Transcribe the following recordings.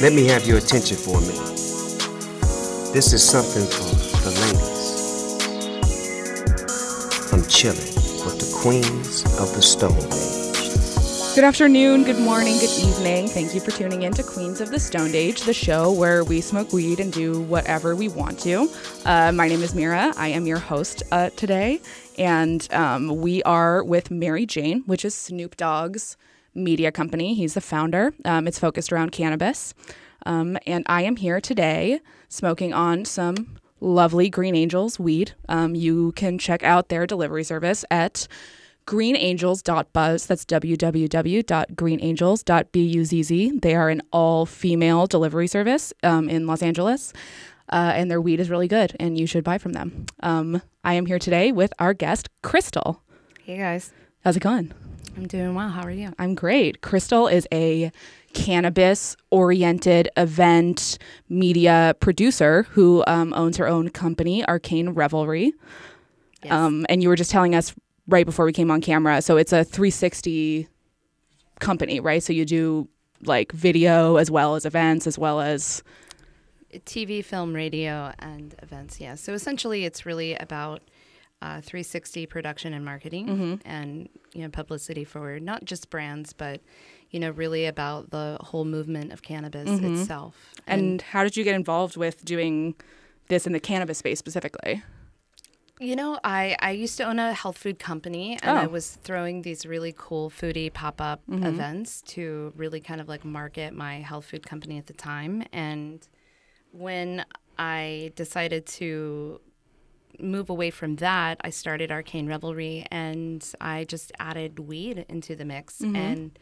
Let me have your attention for a minute. This is something for the ladies. I'm chilling with the queens of the Stone Age. Good afternoon, good morning, good evening. Thank you for tuning in to Queens of the Stone Age, the show where we smoke weed and do whatever we want to. My name is Mira. I am your host today. And we are with Mary Jane, which is Snoop Dogg's media company. He's the founder. It's focused around cannabis. And I am here today smoking on some lovely Green Angels weed. You can check out their delivery service at greenangels.buzz. That's www.greenangels.buzz. They are an all-female delivery service in Los Angeles. And their weed is really good, and you should buy from them. I am here today with our guest, Crystal. Hey, guys. How's it going? I'm doing well. How are you? I'm great. Crystal is a cannabis-oriented event media producer who owns her own company, Arcane Revelry. Yes. And you were just telling us right before we came on camera, so it's a 360 company, right? So you do like video as well as events as well as TV, film, radio, and events, yeah. So essentially it's really about 360 production and marketing and, publicity for not just brands, but, really about the whole movement of cannabis itself. And how did you get involved with doing this in the cannabis space specifically? I used to own a health food company, and I was throwing these really cool foodie pop-up events to really kind of like market my health food company at the time. And when I decided to move away from that, I started Arcane Revelry, and I just added weed into the mix. And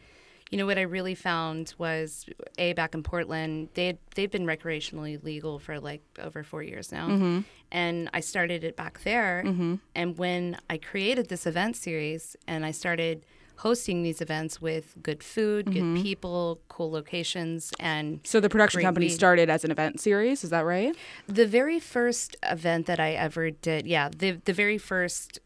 what I really found was, back in Portland, they've been recreationally legal for like over 4 years now. And I started it back there. And when I created this event series and I started hosting these events with good food, good people, cool locations, and so the production company weed. Started as an event series, is that right? The very first event that I ever did, the very first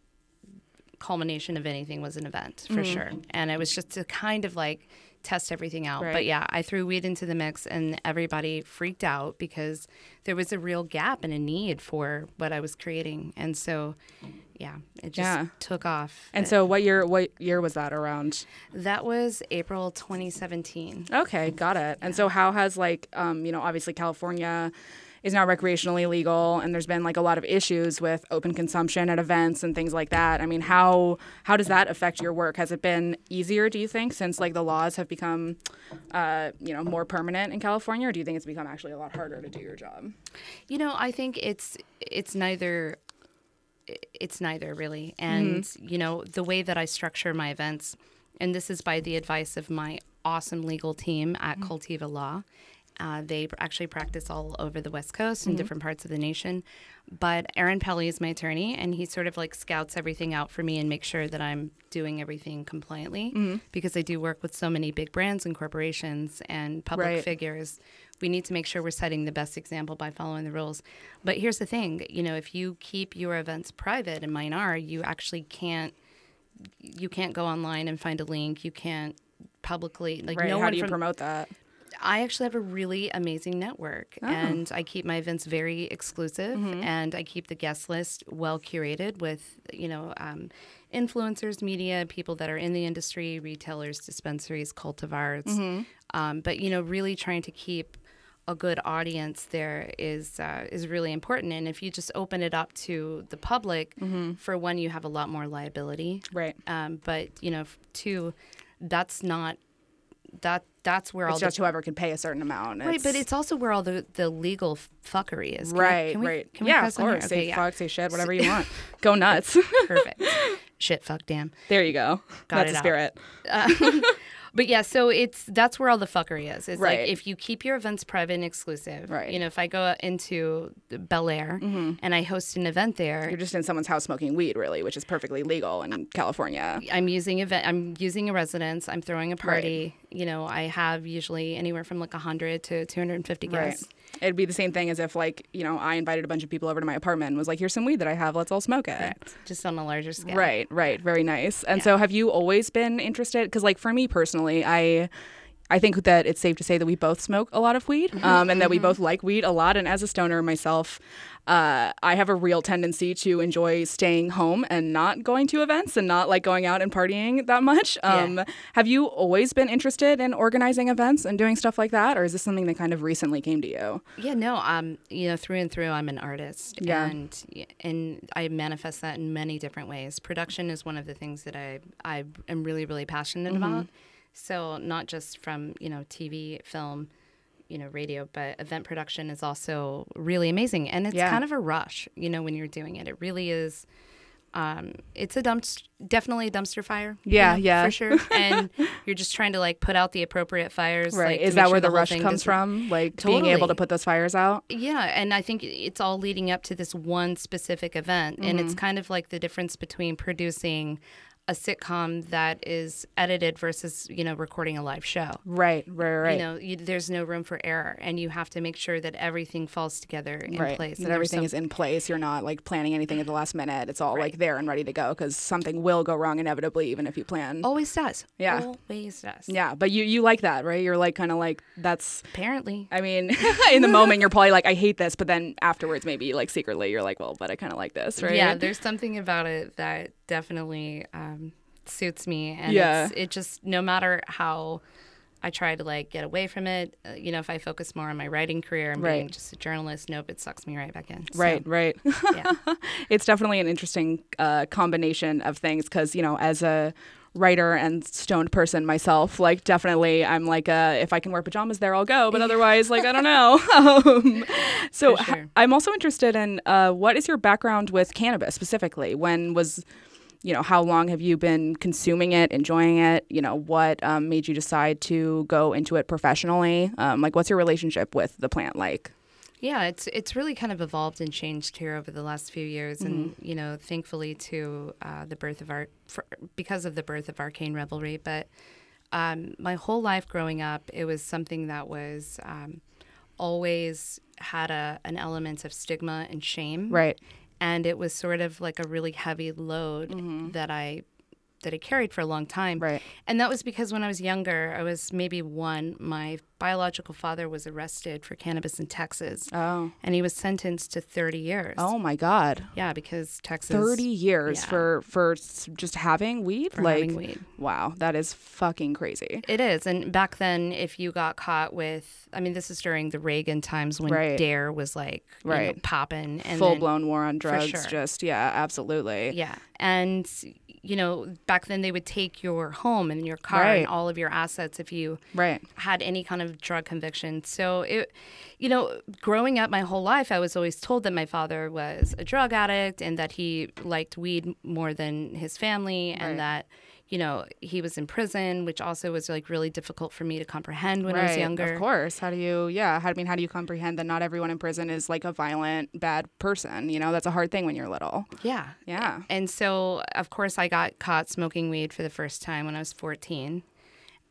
culmination of anything was an event, for sure. And it was just to kind of like test everything out. Right. But yeah, I threw weed into the mix, and everybody freaked out because there was a real gap and a need for what I was creating. And so it just took off. And so what year was that around? That was April 2017. Okay, got it. And so how has obviously California is now recreationally legal, and there's been like a lot of issues with open consumption at events and things like that. I mean, how does that affect your work? Has it been easier, do you think, since like the laws have become more permanent in California, or do you think it's become actually a lot harder to do your job? I think it's neither. It's neither, really. And, the way that I structure my events, and this is by the advice of my awesome legal team at Cultiva Law. They actually practice all over the West Coast and different parts of the nation. But Aaron Pelly is my attorney, and he sort of like scouts everything out for me and makes sure that I'm doing everything compliantly because I do work with so many big brands and corporations and public figures. We need to make sure we're setting the best example by following the rules. But here's the thing, if you keep your events private, and mine are, you actually can't go online and find a link. You can't publicly, How do you promote that? I actually have a really amazing network, and I keep my events very exclusive, and I keep the guest list well curated with, influencers, media, people that are in the industry, retailers, dispensaries, cultivars. But, really trying to keep a good audience there is really important. And if you just open it up to the public, for one, you have a lot more liability. Right. But, two, that's not that's where it's all just whoever can pay a certain amount. Right, but it's also where all the legal fuckery is. Right. Can we of course. Say fuck, say shit, whatever you want. Go nuts. Perfect. Shit, fuck, damn. There you go. That's the spirit. But yeah, so that's where all the fuckery is. It's like if you keep your events private and exclusive. Right. If I go into Bel Air and I host an event there, you're just in someone's house smoking weed, really, which is perfectly legal in California. I'm using a residence. I'm throwing a party. I have usually anywhere from like 100 to 250 guests. Right. It'd be the same thing as if, like, I invited a bunch of people over to my apartment and was like, here's some weed that I have. Let's all smoke it. Correct. Just on a larger scale. Right. Very nice. And so have you always been interested? Because, like, for me personally, I I think that it's safe to say that we both smoke a lot of weed, and that we both like weed a lot. And as a stoner myself, I have a real tendency to enjoy staying home and not going to events and not like going out and partying that much. Have you always been interested in organizing events and doing stuff like that, or is this something that kind of recently came to you? Yeah, no, you know, through and through, I'm an artist, and I manifest that in many different ways. Production is one of the things that I am really, really passionate about. So not just from, you know, TV, film, you know, radio, but event production is also really amazing. And it's kind of a rush, you know, when you're doing it. It really is. It's definitely a dumpster fire. Yeah, you know, for sure. And you're just trying to like put out the appropriate fires. Right. Like, is that where the rush comes from? Like being able to put those fires out? Yeah. And I think it's all leading up to this one specific event. And it's kind of like the difference between producing a sitcom that is edited versus, you know, recording a live show. Right. You know, there's no room for error, and you have to make sure that everything falls together in place. That everything is in place. You're not like planning anything at the last minute. It's all like there and ready to go, because something will go wrong inevitably, even if you plan. Always does. Yeah. Always does. Yeah. But you like that, right? You're like kind of like that's. Apparently. I mean, in the moment, you're probably like, I hate this. But then afterwards, maybe like secretly, you're like, well, but I kind of like this, right? Yeah. There's something about it that definitely suits me, and it just, no matter how I try to like get away from it, you know, if I focus more on my writing career and being just a journalist, nope, it sucks me right back in. Right. Yeah. It's definitely an interesting combination of things, because, you know, as a writer and stoned person myself, like definitely I'm like, if I can wear pajamas there, I'll go, but otherwise, like, I don't know. So sure. I'm also interested in what is your background with cannabis specifically? When was, you know, how long have you been consuming it, enjoying it? You know, what made you decide to go into it professionally? Like, what's your relationship with the plant like? Yeah, it's really kind of evolved and changed here over the last few years, and you know, thankfully to because of the birth of Arcane Revelry. But my whole life growing up, it was something that was always had an element of stigma and shame. Right. And it was sort of like a really heavy load that I carried for a long time. Right. And that was because when I was younger, I was maybe one, my biological father was arrested for cannabis in Texas. Oh. And he was sentenced to 30 years. Oh, my God. Yeah, because Texas. 30 years for just having weed? For having weed. Wow, that is fucking crazy. It is. And back then, if you got caught with, I mean, this is during the Reagan times when DARE was like, you know, popping. Full-blown war on drugs. For sure. Just, yeah, absolutely. Yeah. And, you know, back then they would take your home and your car and all of your assets if you had any kind of drug conviction. So, it, you know, growing up my whole life, I was always told that my father was a drug addict and that he liked weed more than his family, and that, you know, he was in prison, which also was like really difficult for me to comprehend when I was younger. Of course. How do you comprehend that not everyone in prison is like a violent, bad person? You know, that's a hard thing when you're little. Yeah. Yeah. And so, of course, I got caught smoking weed for the first time when I was 14.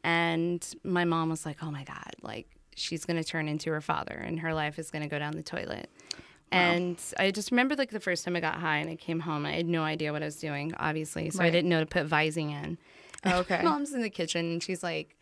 And my mom was like, oh my God, like she's going to turn into her father and her life is going to go down the toilet. Wow. And I just remember like the first time I got high and I came home, I had no idea what I was doing, obviously. So I didn't know to put Vising in. Okay. Mom's in the kitchen and she's like,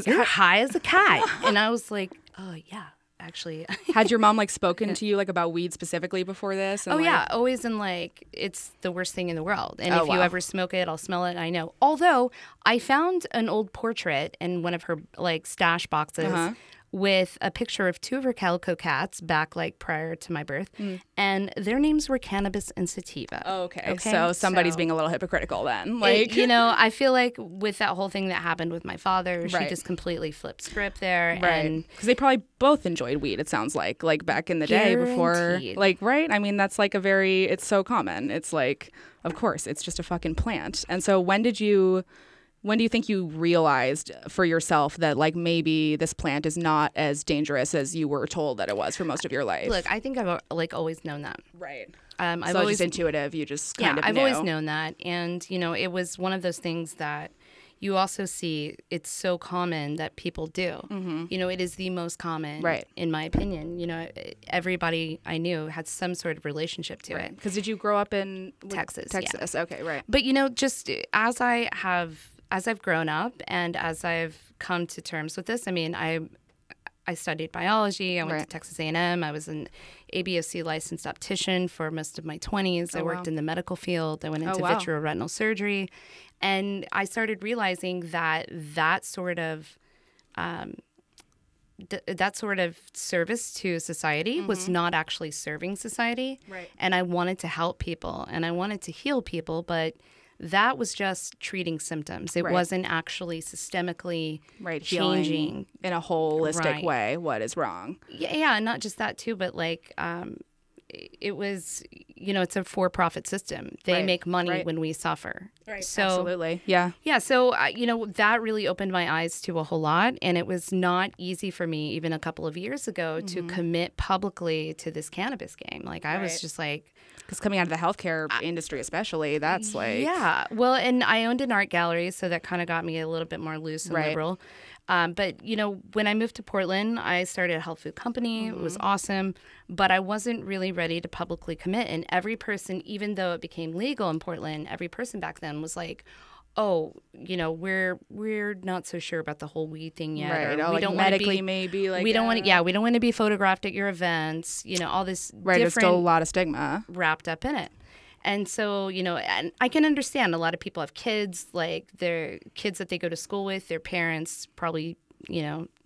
you're high as a cat. And I was like, oh yeah, actually. Had your mom like spoken to you like about weed specifically before this? And, yeah, always in like, it's the worst thing in the world. And if you ever smoke it, I'll smell it. I know. Although I found an old portrait in one of her like stash boxes with a picture of two of her calico cats back like prior to my birth, and their names were Cannabis and Sativa. Oh, okay. So somebody's being a little hypocritical then. Like, you know, I feel like with that whole thing that happened with my father, she just completely flipped script there. Right. Because they probably both enjoyed weed, it sounds like back in the day before. Like, right? I mean, that's like it's so common. It's like, of course, it's just a fucking plant. And so when do you think you realized for yourself that like maybe this plant is not as dangerous as you were told that it was for most of your life? Look, I think I've like always known that. Right. I've so always just intuitive. You just kind of I've knew. always known that, and you know, it was one of those things that you also see. It's so common that people do. Mm-hmm. You know, it is the most common, in my opinion. You know, everybody I knew had some sort of relationship to it. Because did you grow up in Texas? Texas. Yeah. Okay. Right. But you know, just as as I've grown up and as I've come to terms with this, I mean, I studied biology. I went to Texas A&M. I was an ABOC licensed optician for most of my 20s. I worked in the medical field. I went into vitreoretinal surgery. And I started realizing that that sort of service to society was not actually serving society. Right. And I wanted to help people and I wanted to heal people, but that was just treating symptoms. It wasn't actually systemically changing in a holistic way what is wrong. Yeah, and not just that too, but like it was, it's a for-profit system. They make money when we suffer. Right. So, absolutely. Yeah. Yeah. So, that really opened my eyes to a whole lot. And it was not easy for me even a couple of years ago to commit publicly to this cannabis game. Like I was just like, because coming out of the healthcare industry especially, that's like... Yeah. Well, and I owned an art gallery, so that kind of got me a little bit more loose and liberal. But, when I moved to Portland, I started a health food company. It was awesome. But I wasn't really ready to publicly commit. And every person, even though it became legal in Portland, every person back then was like, oh, we're not so sure about the whole weed thing yet. Right. Or we don't medically maybe like we don't want to. We don't want to be photographed at your events. All this there's still a lot of stigma wrapped up in it. And so, and I can understand a lot of people have kids, like their kids that they go to school with, their parents probably,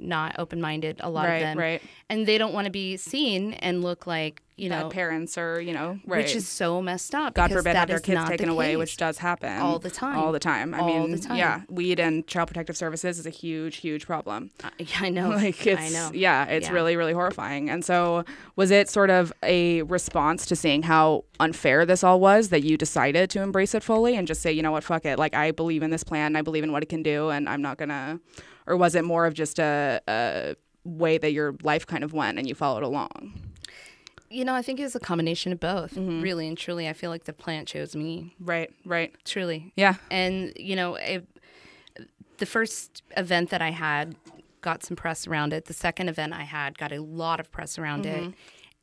not open-minded, a lot of them. Right. And they don't want to be seen and look like, bad parents or, which is so messed up. God forbid have their kids taken away, which does happen. All the time. All the time. I mean, yeah, weed and child protective services is a huge, huge problem. I know. I know. Yeah, it's really, really horrifying. And so was it sort of a response to seeing how unfair this all was that you decided to embrace it fully and just say, you know what, fuck it. Like, I believe in this plan. I believe in what it can do, and I'm not going to... Or was it more of just a way that your life kind of went and you followed along? I think it was a combination of both, really and truly. I feel like the plant chose me. Right. Truly. Yeah. And, the first event that I had got some press around it. The second event I had got a lot of press around it.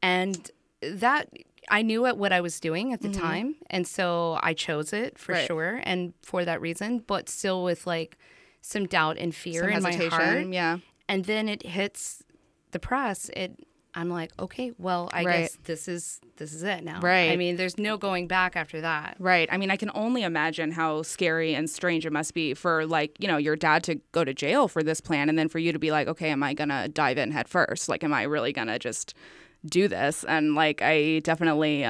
And that... I knew what I was doing at the time. And so I chose it for sure. And for that reason, but still with like... some doubt and fear in my heart. Yeah. And then it hits the press. I'm like, okay, well, I guess this is it now. Right. I mean, there's no going back after that. Right. I mean, I can only imagine how scary and strange it must be for like, your dad to go to jail for this plan and then for you to be like, okay, am I going to dive in head first? Like, am I really going to just do this? And like, I definitely,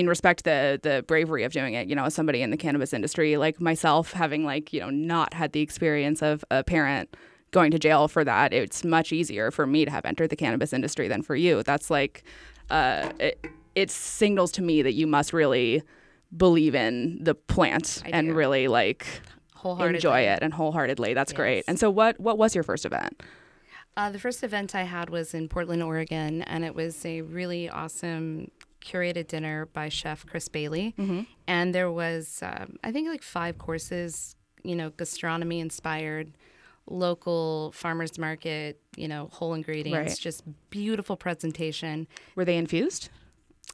respect the bravery of doing it, as somebody in the cannabis industry, like myself, having like, not had the experience of a parent going to jail for that. It's much easier for me to have entered the cannabis industry than for you. That's like, it signals to me that you must really believe in the plant and really like enjoy it and wholeheartedly. That's great. And so what was your first event? The first event I had was in Portland, Oregon, and it was a really awesome curated dinner by chef Chris Bailey. And there was, I think, like 5 courses, gastronomy inspired, local farmers market, whole ingredients, just beautiful presentation. Were they infused?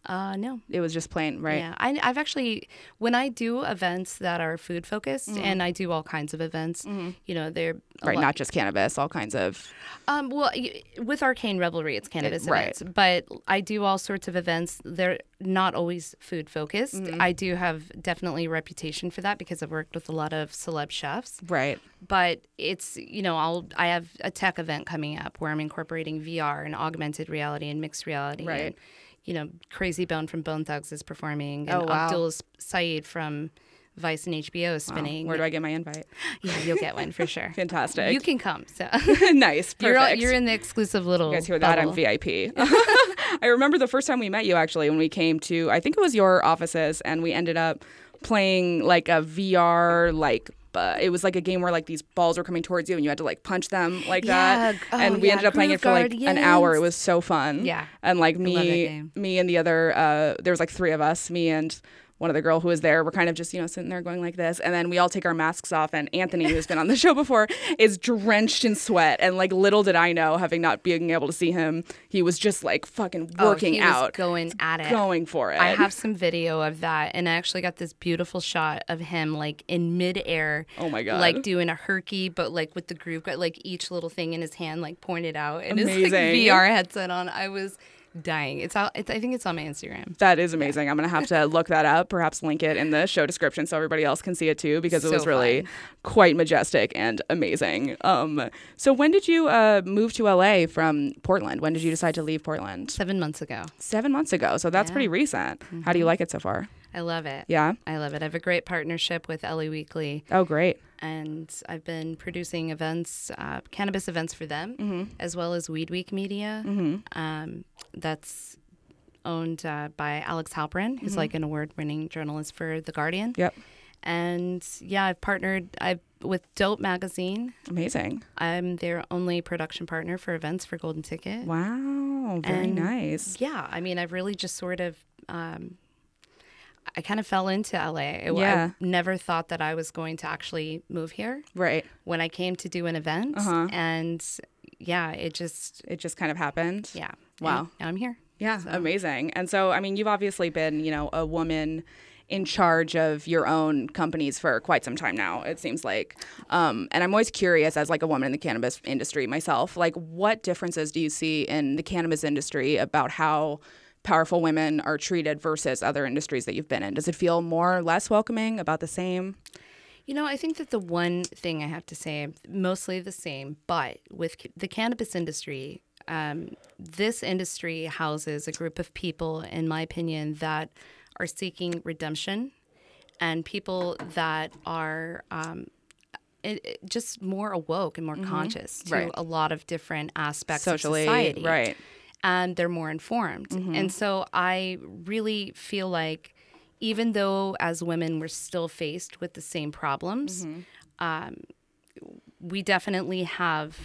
No. It was just plain, right? Yeah. I've actually, when I do events that are food focused, and I do all kinds of events, they're... Right, not just cannabis, all kinds of... Well, with Arcane Revelry, it's cannabis events. But I do all sorts of events. They're not always food focused. I do have definitely a reputation for that because I've worked with a lot of celeb chefs. Right. But it's, I have a tech event coming up where I'm incorporating VR and augmented reality and mixed reality. Right. And, Crazy Bone from Bone Thugs is performing. And Abdul Saeed from Vice and HBO is spinning. Wow. Where do I get my invite? Yeah, you'll get one for sure. Fantastic. You can come. So nice. Perfect. You're in the exclusive little You guys hear bubble. that? I'm VIP. I remember the first time we met you, actually, when we came to, I think it was your offices, and we ended up playing like a VR, like, it was like a game where like these balls were coming towards you and you had to like punch them like that. And we ended up playing it for like an hour. It was so fun. Yeah. And like me and the other, there was like 3 of us, me and one of the girl who was there, we're kind of just, sitting there going like this. And then we all take our masks off. And Anthony, who's been on the show before, is drenched in sweat. And like, little did I know, having not being able to see him, he was just like fucking working out. Was going at it. Going for it. I have some video of that. And I actually got this beautiful shot of him like in midair. Oh my God. Like doing a herky, but like with the group, got like each little thing in his hand, like pointed out. And Amazing. his like, VR headset on. I was dying. I think it's on my Instagram. That is amazing. I'm going to have to look that up, perhaps link it in the show description so everybody else can see it too, because it was really quite majestic and amazing. So when did you move to LA from Portland? When did you decide to leave Portland? 7 months ago. 7 months ago. So that's pretty recent. Mm-hmm. How do you like it so far? I love it. Yeah? I love it. I have a great partnership with LA Weekly. Oh, great. And I've been producing events, cannabis events for them, as well as Weed Week Media. That's owned by Alex Halperin, who's like an award-winning journalist for The Guardian. Yep. And yeah, I've partnered with Dope Magazine. Amazing. I'm their only production partner for events for Golden Ticket. Wow. Very nice. Yeah. I mean, I've really just sort of... I kind of fell into LA. I never thought that I was going to actually move here. Right. When I came to do an event, and it just kind of happened. Yeah. Wow. And now I'm here. Yeah. So. Amazing. And so, I mean, you've obviously been, a woman in charge of your own companies for quite some time now, it seems like. And I'm always curious, as like a woman in the cannabis industry myself, like what differences do you see in the cannabis industry about how powerful women are treated versus other industries that you've been in? Does it feel more or less welcoming, about the same? I think that the one thing I have to say, mostly the same, but with the cannabis industry, this industry houses a group of people, in my opinion, that are seeking redemption, and people that are just more awoke and more conscious to a lot of different aspects socially, of society. Right. And they're more informed. And so I really feel like even though as women we're still faced with the same problems, we definitely have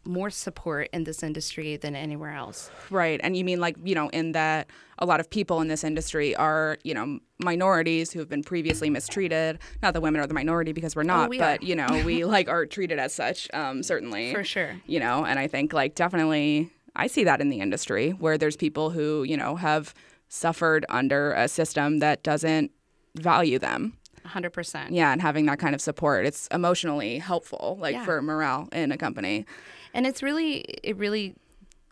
more support in this industry than anywhere else. Right. And you mean like, in that a lot of people in this industry are, minorities who have been previously mistreated. Not that women are the minority, because we're not, but, we like are treated as such, certainly. For sure. And I think like definitely... I see that in the industry where there's people who, have suffered under a system that doesn't value them. 100%. Yeah, and having that kind of support, it's emotionally helpful, for morale in a company. And it really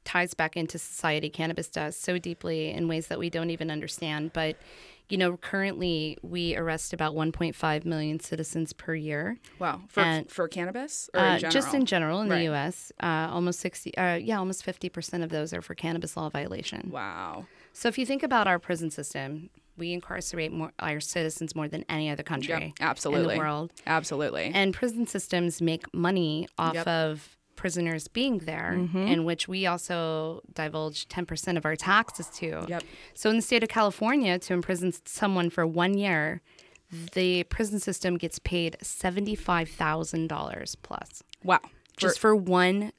ties back into society. Cannabis does so deeply in ways that we don't even understand. But, currently we arrest about 1.5 million citizens per year. Wow. For cannabis or in general? Just in general in the U.S. Almost 50% of those are for cannabis law violation. Wow. So if you think about our prison system, we incarcerate our citizens more than any other country in the world. Absolutely. And prison systems make money off of prisoners being there, in which we also divulge 10% of our taxes to. Yep. So in the state of California, to imprison someone for 1 year, the prison system gets paid $75,000 plus. Wow. Just for one.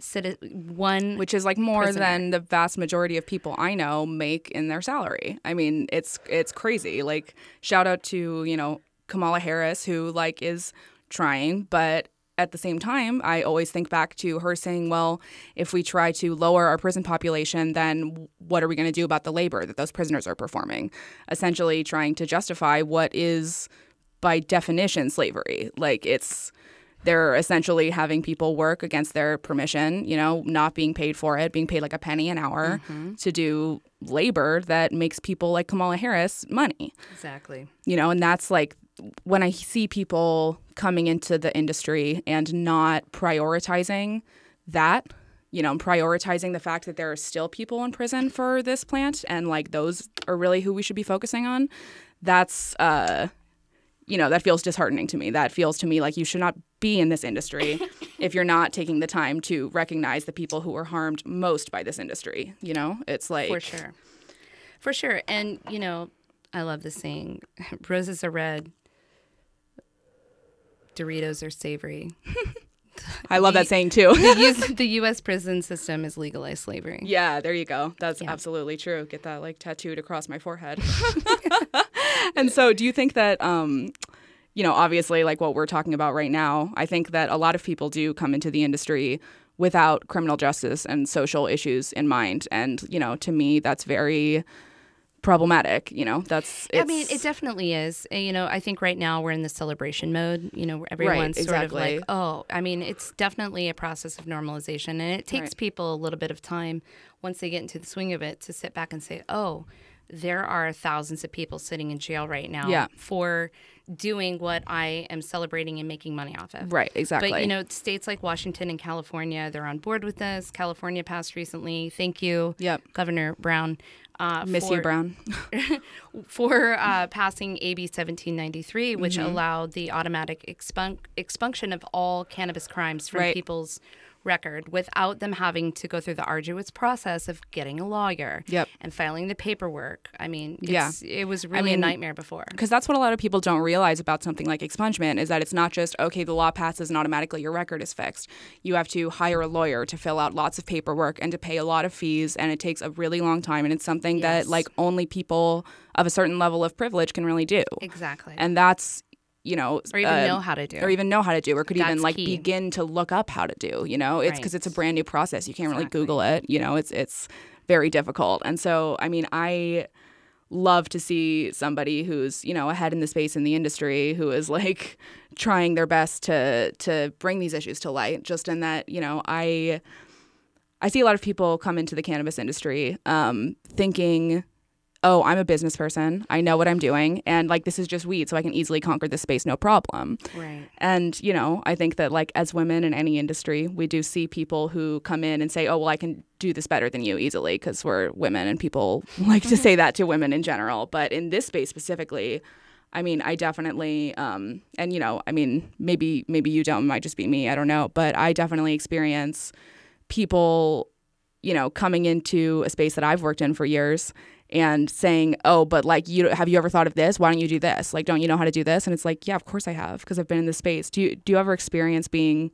Which is like more prisoner. than the vast majority of people I know make in their salary. I mean, it's crazy. Like, shout out to, Kamala Harris, who like is trying, but at the same time, I always think back to her saying, well, if we try to lower our prison population, then what are we going to do about the labor that those prisoners are performing? Essentially trying to justify what is, by definition, slavery. Like, they're essentially having people work against their permission, not being paid for it, being paid like a penny an hour to do labor that makes people like Kamala Harris money. Exactly. And that's like, when I see people coming into the industry and not prioritizing that, prioritizing the fact that there are still people in prison for this plant, and like those are really who we should be focusing on, that's, that feels disheartening to me. That feels to me like you should not be in this industry if you're not taking the time to recognize the people who are harmed most by this industry. It's like... For sure. And, I love this saying, roses are red, Doritos are savory. I love that saying too. The U.S. prison system is legalized slavery. Yeah, there you go. That's absolutely true. Get that like tattooed across my forehead. And so do you think that, obviously like what we're talking about right now, I think that a lot of people do come into the industry without criminal justice and social issues in mind. And, to me, that's very problematic. I mean, it definitely is. I think right now we're in the celebration mode. Everyone's sort of like, it's definitely a process of normalization. And it takes people a little bit of time once they get into the swing of it to sit back and say, oh, there are thousands of people sitting in jail right now for doing what I am celebrating and making money off of. Right, exactly. But, states like Washington and California, they're on board with this. California passed recently. Thank you, Governor Brown. Miss you, Brown. for passing AB 1793, which allowed the automatic expunction of all cannabis crimes from people's record without them having to go through the arduous process of getting a lawyer and filing the paperwork. I mean, it was really a nightmare before. Because that's what a lot of people don't realize about something like expungement is that it's not just, okay, the law passes and automatically your record is fixed. You have to hire a lawyer to fill out lots of paperwork and to pay a lot of fees, and it takes a really long time, and it's something that like only people of a certain level of privilege can really do. Exactly. And that's or even know how to do. Or could even like key. Begin to look up how to do, It's because it's a brand new process. You can't really Google it, it's very difficult. And so, I mean, I love to see somebody who's, ahead in the space in the industry who is like trying their best to bring these issues to light, just in that, I see a lot of people come into the cannabis industry thinking, oh, I'm a business person. I know what I'm doing. And like, this is just weed, so I can easily conquer this space, no problem. Right. And, I think that like as women in any industry, we do see people who come in and say, oh, well, I can do this better than you easily because we're women, and people like to say that to women in general. But in this space specifically, I mean, I definitely, maybe you don't, it might just be me, I don't know. But I definitely experience people, coming into a space that I've worked in for years and saying, oh, but like, have you ever thought of this? Why don't you do this? Like, don't you know how to do this? And it's like, yeah, of course I have, because I've been in this space. Do you ever experience being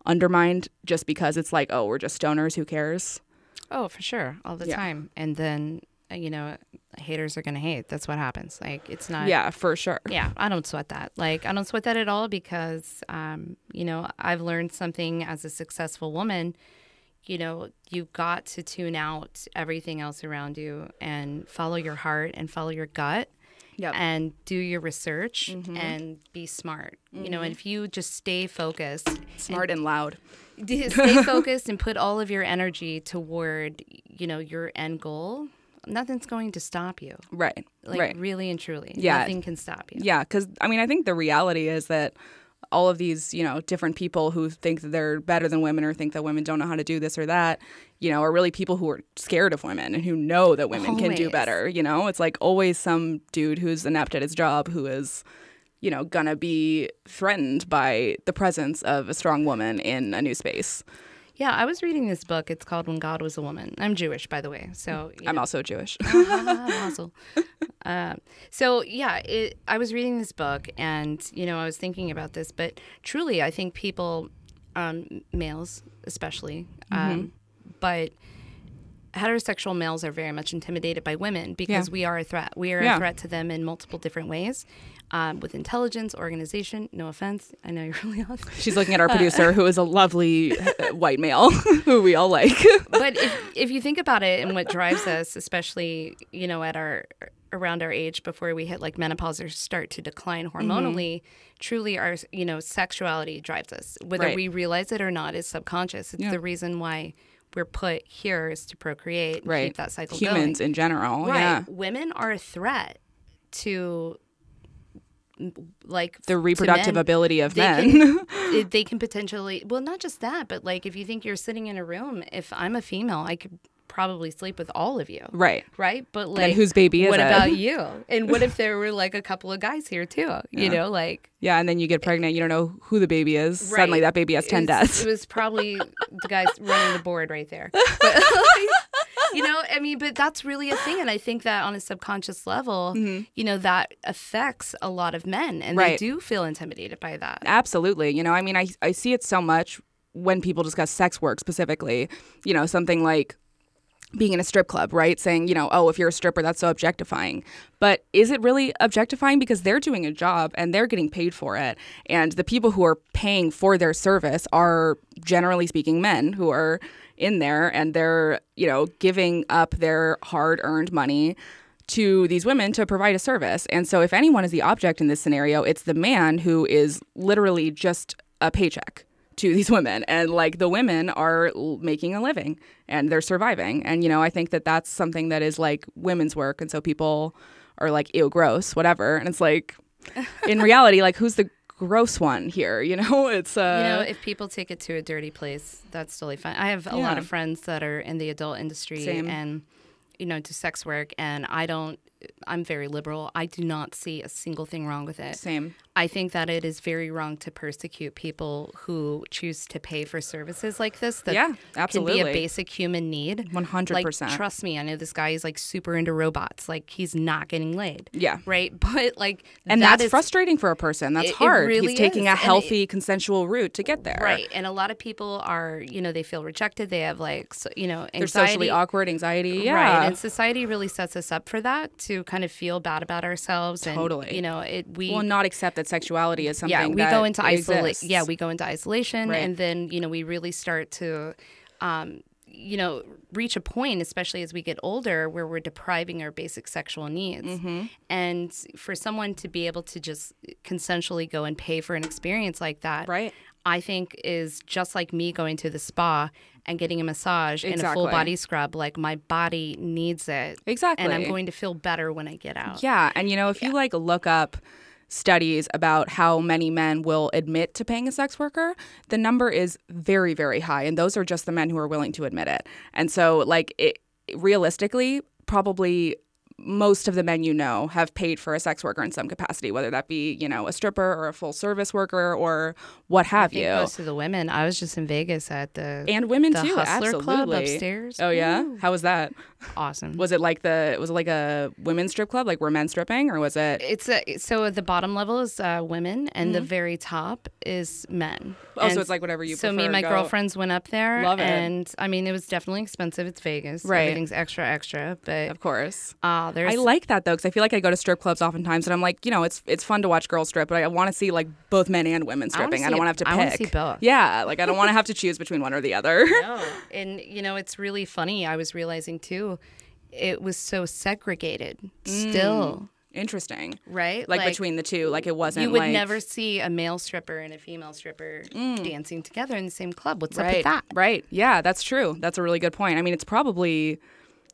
undermined just because it's like, oh, we're just stoners, who cares? Oh, for sure. All the time. And then, haters are going to hate. That's what happens. Like, it's not. Yeah, for sure. Yeah, I don't sweat that. Like, I don't sweat that at all because, I've learned something as a successful woman. You've got to tune out everything else around you and follow your heart and follow your gut and do your research and be smart. And if you just stay focused. Smart and loud. Stay focused and put all of your energy toward, your end goal, nothing's going to stop you. Right. Like, really and truly. Yeah. Nothing can stop you. Yeah, because, I think the reality is that all of these, different people who think that they're better than women or think that women don't know how to do this or that, are really people who are scared of women and who know that women can do better. It's like always some dude who's inept at his job who is, gonna be threatened by the presence of a strong woman in a new space. Yeah, I was reading this book. It's called When God Was a Woman. I'm Jewish, by the way. So I'm also Jewish. Also. I was reading this book, and I was thinking about this. But truly, I think people, males especially, but heterosexual males are very much intimidated by women because we are a threat. We are a threat to them in multiple different ways. With intelligence, organization, no offense. I know you're really awesome. She's looking at our producer, who is a lovely white male who we all like. But if you think about it and what drives us, especially, at around our age before we hit like menopause or start to decline hormonally, truly our, sexuality drives us. Whether we realize it or not is subconscious. It's the reason why we're put here is to procreate and keep that cycle going. Humans in general. Right. Yeah. Women are a threat to like the reproductive ability of men. They can potentially, well, not just that, but like if you think you're sitting in a room, if I'm a female, I could probably sleep with all of you. Right. But like, and whose baby is what it? about you? And what if there were like a couple of guys here too? Yeah, and then you get pregnant, you don't know who the baby is. Right. Suddenly that baby has 10 deaths. It was probably the guys running the board right there. I mean, but that's really a thing. And I think that on a subconscious level, that affects a lot of men. And they do feel intimidated by that. Absolutely. I mean, I see it so much when people discuss sex work specifically, something like being in a strip club, right? Saying, oh, if you're a stripper, that's so objectifying. But is it really objectifying? Because they're doing a job and they're getting paid for it. And the people who are paying for their service are, generally speaking, men who are in there, and they're, giving up their hard-earned money to these women to provide a service. And so if anyone is the object in this scenario, it's the man who is literally just a paycheck to these women. And like the women are making a living and they're surviving. And, I think that that's something that is like women's work. And so people are like, ew, gross, whatever. And it's like, in reality, like who's the gross one here? It's if people take it to a dirty place, that's totally fine. I have a lot of friends that are in the adult industry and, do sex work, and I'm very liberal. I do not see a single thing wrong with it. Same. I think that it is very wrong to persecute people who choose to pay for services like this. That absolutely. Can be a basic human need. 100%. Like, trust me, I know this guy is like super into robots. Like, he's not getting laid. Yeah. Right? But like, and that's frustrating for a person. That's hard. Really he's taking a healthy, consensual route to get there. Right. And a lot of people are, they feel rejected. They have like, anxiety. They're socially awkward, anxiety. Yeah. Right. And society really sets us up for that, to kind of feel bad about ourselves. Totally. And, we will not accept that sexuality is something we go into isolation. Yeah, we go into isolation, right. And then we really start to, reach a point, especially as we get older, where we're depriving our basic sexual needs. Mm-hmm. And for someone to be able to just consensually go and pay for an experience like that, right. I think is just like me going to the spa and getting a massage and a full body scrub. Like, my body needs it. Exactly. And I'm going to feel better when I get out. Yeah. And, if you like look up studies about how many men will admit to paying a sex worker, the number is very, very high. And those are just the men who are willing to admit it. And so, realistically, probably most of the men have paid for a sex worker in some capacity, whether that be, a stripper or a full service worker or what have you. Most of the women. I was just in Vegas at the women the too, Hustler absolutely. Club upstairs. Oh yeah, how was that? Awesome. Was it like a women's strip club? Like, were men stripping, or was it? So the bottom level is women, and the very top is men. Oh, so it's like whatever you prefer. So me and my girlfriends went up there. Love it. And I mean, it was definitely expensive. It's Vegas. Right. Everything's extra, but of course. I like that though, because I feel like I go to strip clubs oftentimes, and I'm like, it's fun to watch girls strip, but I want to see like both men and women stripping. I don't want to have to pick. I want to see both. Yeah, like I don't want to have to choose between one or the other. No, and it's really funny. I was realizing too, it was so segregated still. Interesting. Right? Like between the two, like it wasn't. You would never see a male stripper and a female stripper dancing together in the same club. What's up with that? Right. Yeah, that's true. That's a really good point. I mean, it's probably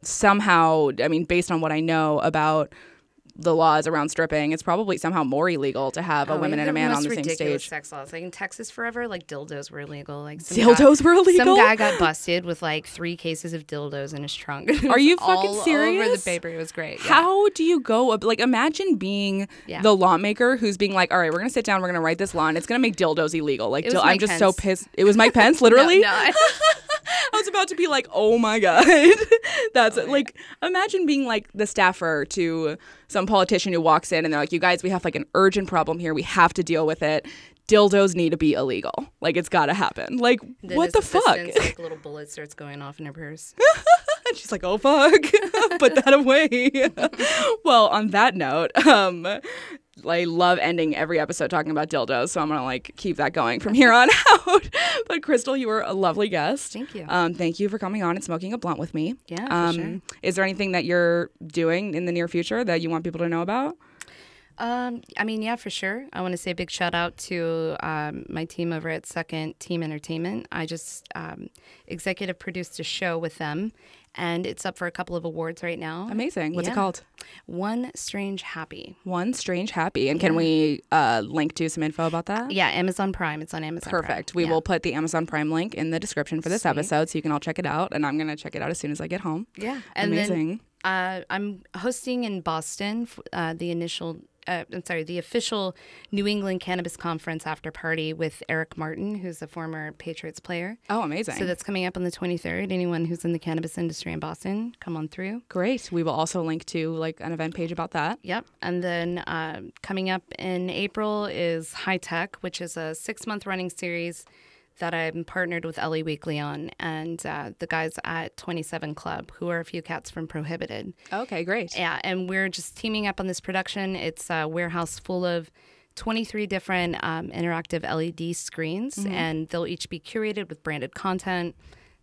somehow, based on what I know about the laws around stripping, it's probably somehow more illegal to have a woman and a man on the same ridiculous stage. Sex laws, like in Texas forever, like dildos were illegal. Like dildos were illegal. Some guy got busted with like 3 cases of dildos in his trunk. Are you fucking all serious? All over the paper. It was great. Yeah. How do you go? Like, imagine being the lawmaker who's being like, all right, we're gonna sit down, we're gonna write this law, and it's gonna make dildos illegal. Like, I'm just so pissed. It was Mike Pence, literally. No. I was about to be like, oh my God. That's like, imagine being like the staffer to some politician who walks in and they're like, you guys, we have like an urgent problem here. We have to deal with it. Dildos need to be illegal. Like, it's got to happen. Like, then what the fuck? Like, a little bullet starts going off in her purse. And she's like, oh fuck, put that away. Well, on that note, I love ending every episode talking about dildos, so I'm gonna like keep that going from here on out. But Crystal, you were a lovely guest. Thank you. Thank you for coming on and smoking a blunt with me. Yeah, for sure. Is there anything that you're doing in the near future that you want people to know about? Yeah, for sure. I want to say a big shout out to my team over at Second Team Entertainment. I just executive produced a show with them, and it's up for a couple of awards right now. Amazing. What's it called? One Strange Happy. One Strange Happy. And can we link to some info about that? Yeah, Amazon Prime. It's on Amazon Prime. Perfect. We will put the Amazon Prime link in the description for this episode, so you can all check it out. And I'm going to check it out as soon as I get home. Yeah. And amazing. I'm hosting in Boston the initial the official New England Cannabis Conference after party with Eric Martin, who's a former Patriots player. Oh, amazing. So that's coming up on the 23rd. Anyone who's in the cannabis industry in Boston, come on through. Great. We will also link to like an event page about that. Yep. And then coming up in April is High Tech, which is a 6-month running series that I'm partnered with Ellie Weekly on, and the guys at 27 Club, who are a few cats from Prohibited. Okay, great. Yeah, and we're just teaming up on this production. It's a warehouse full of 23 different interactive LED screens, and they'll each be curated with branded content.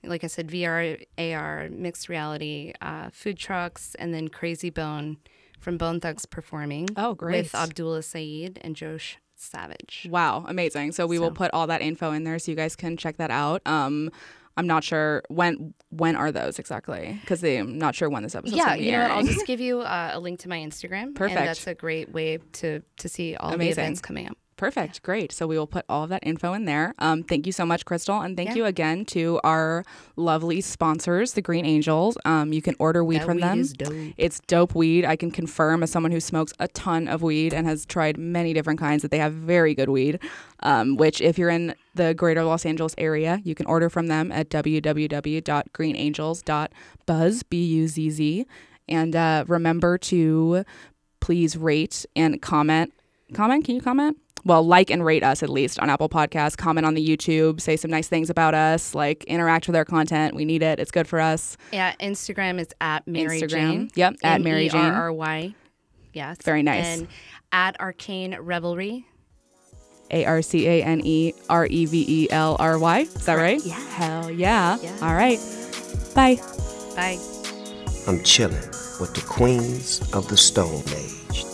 Like I said, VR, AR, mixed reality, food trucks, and then Crazy Bone from Bone Thugs performing. Oh, great. With Abdullah Saeed and Josh Savage. Wow, amazing. So we will put all that info in there so you guys can check that out. I'm not sure when are those exactly, because I'm not sure when this episode's going to be airing. I'll just give you a link to my Instagram. Perfect. And that's a great way to see all the events coming up. Perfect. Great. So we will put all of that info in there. Thank you so much, Crystal. And thank you again to our lovely sponsors, the Green Angels. You can order weed from them. Is dope. It's dope weed. I can confirm, as someone who smokes a ton of weed and has tried many different kinds, that they have very good weed, which if you're in the greater Los Angeles area, you can order from them at www.greenangels.buzz, B-U-Z-Z. And remember to please rate and comment. Can you comment? Well, like and rate us at least on Apple Podcasts. Comment on the YouTube. Say some nice things about us. Like, interact with our content. We need it. It's good for us. Yeah, Instagram is at Mary Jane. Yep, at Mary Jane. Merry. Yes. Very nice. And at Arcane Revelry. ARCANEREVELRY. Is that right? Yeah. Hell yeah. Yeah. All right. Bye. Bye. I'm chilling with the queens of the Stone Age.